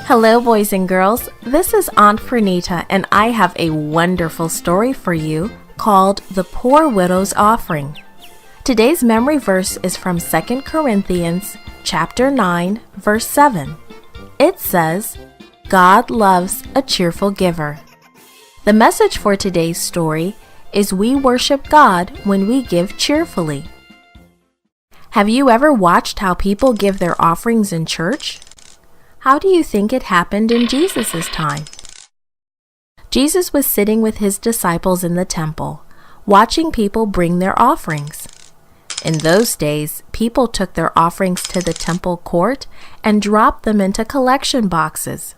Hello, boys and girls. This is Aunt Pranita, and I have a wonderful story for you called The Poor Widow's Offering. Today's memory verse is from 2 Corinthians chapter 9, verse 7. It says, God loves a cheerful giver. The message for today's story is we worship God when we give cheerfully. Have you ever watched how people give their offerings in church? How do you think it happened in Jesus' time? Jesus was sitting with his disciples in the temple, watching people bring their offerings. In those days, people took their offerings to the temple court and dropped them into collection boxes.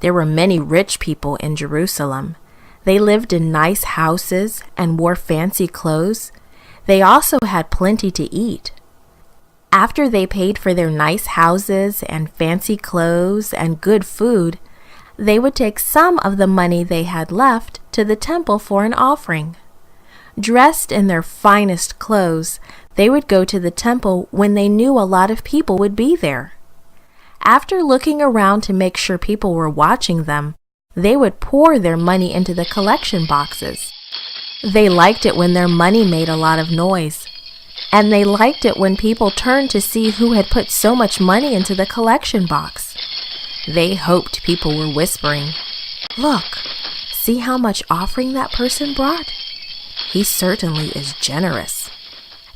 There were many rich people in Jerusalem. They lived in nice houses and wore fancy clothes. They also had plenty to eat. After they paid for their nice houses and fancy clothes and good food, they would take some of the money they had left to the temple for an offering. Dressed in their finest clothes, they would go to the temple when they knew a lot of people would be there. After looking around to make sure people were watching them, they would pour their money into the collection boxes. They liked it when their money made a lot of noise. And they liked it when people turned to see who had put so much money into the collection box. They hoped people were whispering, "Look, see how much offering that person brought? He certainly is generous."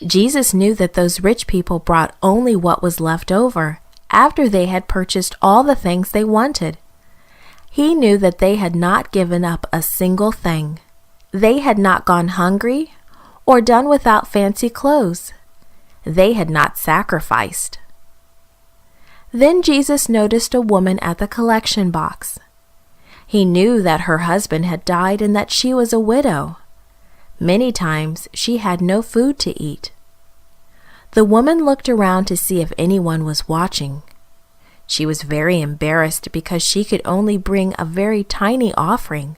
Jesus knew that those rich people brought only what was left over after they had purchased all the things they wanted. He knew that they had not given up a single thing. They had not gone hungry or done without fancy clothes. They had not sacrificed. Then Jesus noticed a woman at the collection box. He knew that her husband had died and that she was a widow. Many times she had no food to eat. The woman looked around to see if anyone was watching. She was very embarrassed because she could only bring a very tiny offering.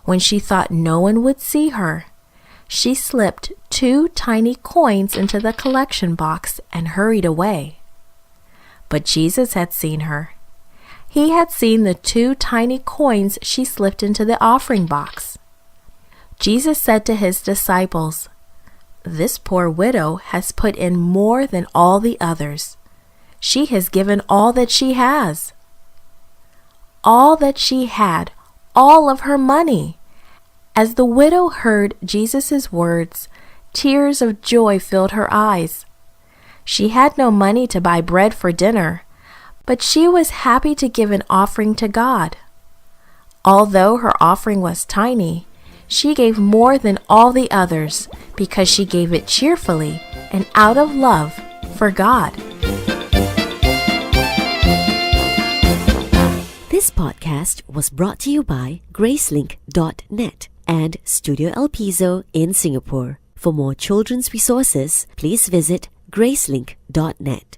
When she thought no one would see her, she slipped 2 tiny coins into the collection box and hurried away. But Jesus had seen her. He had seen the 2 tiny coins she slipped into the offering box. Jesus said to his disciples, "This poor widow has put in more than all the others. She has given all that she has." All that she had, all of her money. As the widow heard Jesus' words, tears of joy filled her eyes. She had no money to buy bread for dinner, but she was happy to give an offering to God. Although her offering was tiny, she gave more than all the others because she gave it cheerfully and out of love for God. This podcast was brought to you by Gracelink.net and Studio El Piso in Singapore. For more children's resources, please visit Gracelink.net.